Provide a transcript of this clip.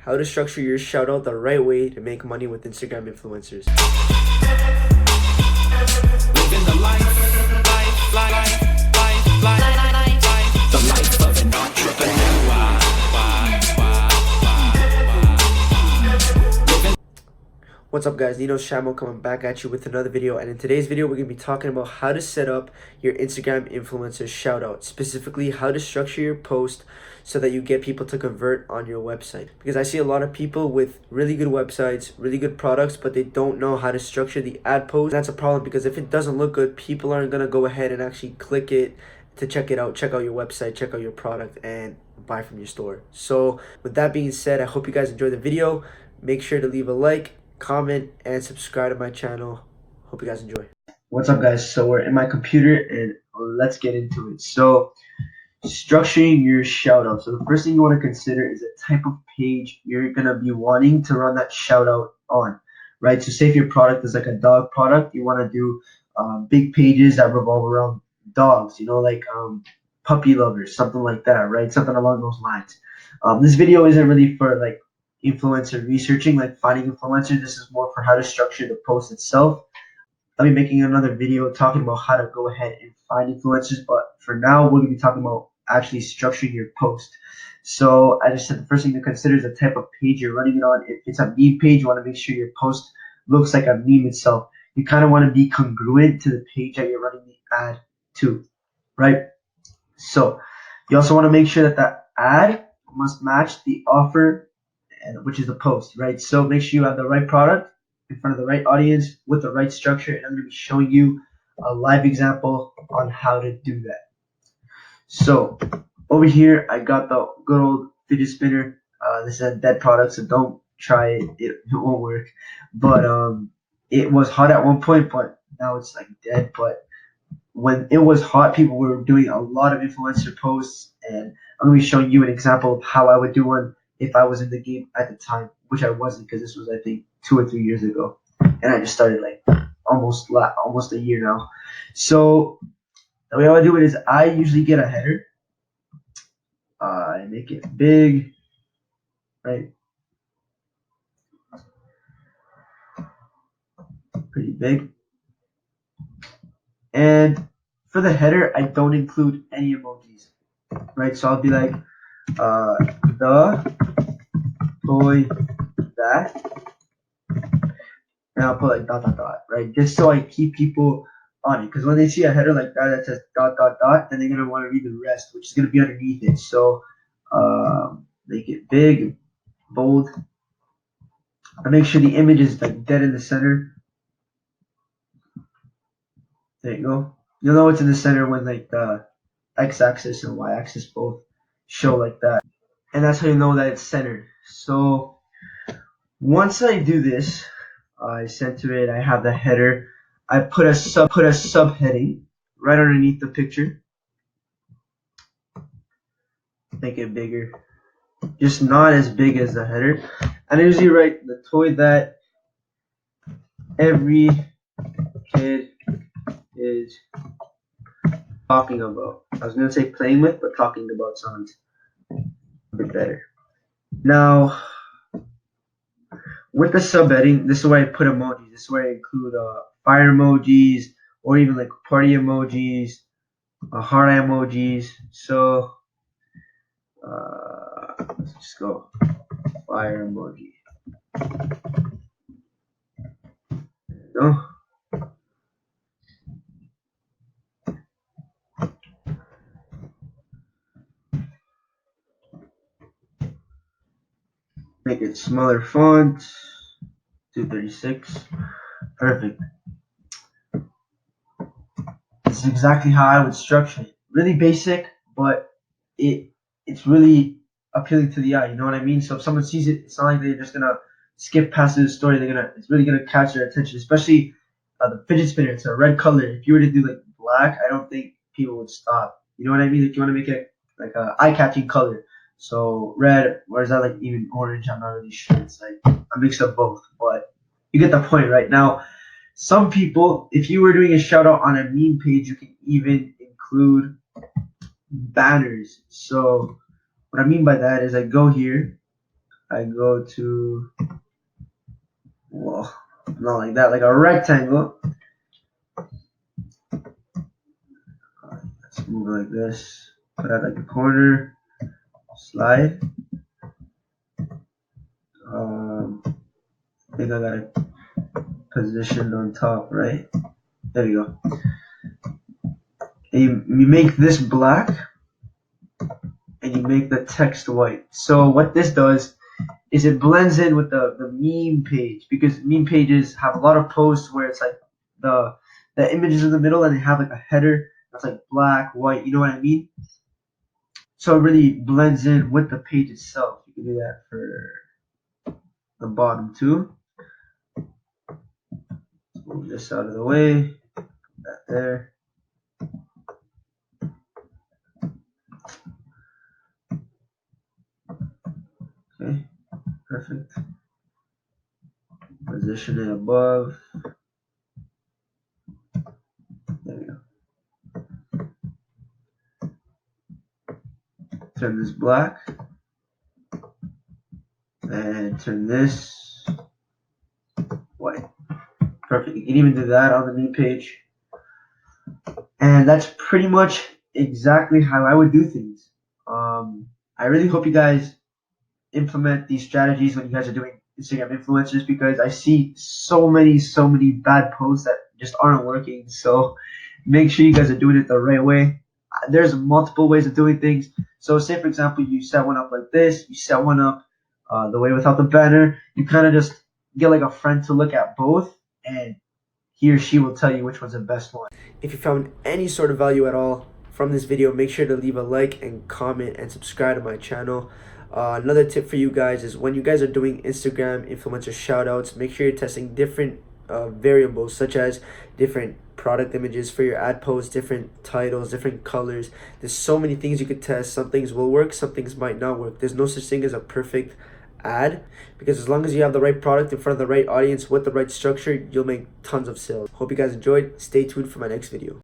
how to structure your shoutout the right way to make money with Instagram influencers. Living the life of an entrepreneur. What's up guys, Ninos Shamo coming back at you with another video, and in today's video we're going to be talking about how to set up your Instagram influencer shoutout, specifically how to structure your post so that you get people to convert on your website. Because I see a lot of people with really good websites, really good products, but they don't know how to structure the ad post. That's a problem because if it doesn't look good, people aren't going to go ahead and actually click it to check it out, check out your website, check out your product, and buy from your store. So with that being said, I hope you guys enjoyed the video. Make sure to leave a like, comment, and subscribe to my channel. Hope you guys enjoy. What's up guys, so we're in my computer and let's get into it. So structuring your shout out. So the first thing you want to consider is the type of page you're going to be wanting to run that shout out on, right? So say if your product is like a dog product, you want to do big pages that revolve around dogs, like puppy lovers, something like that, right? Something along those lines. This video isn't really for like influencer researching, like finding influencers. This is more for how to structure the post itself. I'll be making another video talking about how to go ahead and find influencers, but for now we're going to be talking about actually structuring your post. So I just said the first thing to consider is the type of page you're running it on. If it's a meme page, you want to make sure your post looks like a meme itself. You kind of want to be congruent to the page that you're running the ad to, right? So you also want to make sure that the ad must match the offer, which is the post, right? So make sure you have the right product in front of the right audience with the right structure, and I'm going to be showing you a live example on how to do that. So over here I got the good old fidget spinner. This is a dead product, so don't try it, it won't work. But it was hot at one point, but now it's like dead. But when it was hot, people were doing a lot of influencer posts, and I'm going to be showing you an example of how I would do one if I was in the game at the time, which I wasn't, because this was I think 2 or 3 years ago, and I just started like almost a year now. So the way I would do it is I usually get a header, I make it big, right, pretty big, and for the header I don't include any emojis, right? So I'll be like the toy that, and I'll put like dot dot dot, right? Just so I keep people on it, because when they see a header like that says dot dot dot, then they're gonna want to read the rest, which is gonna be underneath it. So make it big, bold. I make sure the image is like dead in the center. There you go. You'll know it's in the center when like the x-axis and y-axis both show like that, and that's how you know that it's centered. So once I do this, I center it, I have the header, I put a subheading right underneath the picture, make it bigger, just not as big as the header, and I usually write the toy that every kid is talking about. I was going to say playing with, but talking about sounds a bit better. Now with the subheading, this is where I put emojis. This is where I include fire emojis, or even like party emojis, heart emojis. So let's just go fire emoji. There you go. Make it smaller font, 236. Perfect. This is exactly how I would structure it. Really basic, but it's really appealing to the eye. You know what I mean? So if someone sees it, it's not like they're just gonna skip past the story. It's really gonna catch their attention. Especially the fidget spinner. It's a red color. If you were to do like black, I don't think people would stop. You know what I mean? Like you want to make it like a eye-catching color. So red, or is that like even orange? I'm not really sure. It's like a mix of both, but you get the point right now. Some people, if you were doing a shout out on a meme page, you can even include banners. So what I mean by that is I go here, I go to, well, not like that, like a rectangle. Let's move it like this. Put out like the corner, slide. I think I got it positioned on top, right? There we go. And you make this black and you make the text white. So what this does is it blends in with the meme page, because meme pages have a lot of posts where it's like the images in the middle and they have like a header that's like black, white, you know what I mean? So it really blends in with the page itself. You can do that for the bottom too. Let's move this out of the way. That there. Okay, perfect. Position it above. There we go. Turn this black and turn this white. Perfect. You can even do that on the main page. And that's pretty much exactly how I would do things. I really hope you guys implement these strategies when you guys are doing Instagram influencers, because I see so many bad posts that just aren't working. So make sure you guys are doing it the right way. There's multiple ways of doing things. So say for example, you set one up like this, you set one up the way without the banner. You kind of just get like a friend to look at both, and he or she will tell you which one's the best one. If you found any sort of value at all from this video, make sure to leave a like and comment and subscribe to my channel. Another tip for you guys is when you guys are doing Instagram influencer shoutouts, make sure you're testing different variables, such as different product images for your ad posts, different titles, different colors. There's so many things you could test. Some things will work, some things might not work. There's no such thing as a perfect ad, because as long as you have the right product in front of the right audience with the right structure, you'll make tons of sales. Hope you guys enjoyed. Stay tuned for my next video.